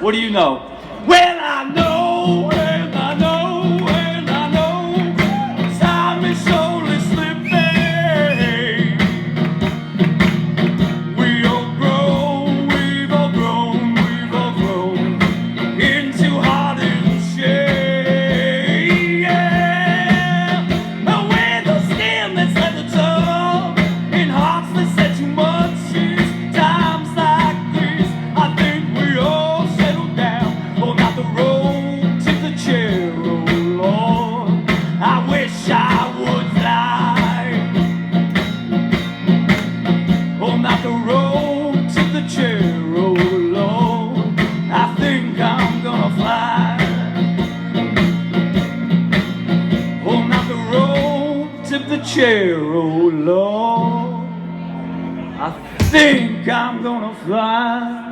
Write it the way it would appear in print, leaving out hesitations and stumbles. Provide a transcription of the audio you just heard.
What do you know? Well, I know, and I know, and I know, time is slowly slipping. We all grown, we've all grown, we've all grown into hardened shade. Yeah, with the skin that's left the tongue and hearts that said too much. Times like this, I think we all settle down. Oh, not the road to the chair, oh Lord. I wish I would fly. Oh, not the road to the chair, oh Lord. I think I'm gonna fly. Oh, not the road to the chair, oh Lord. I think I'm gonna fly.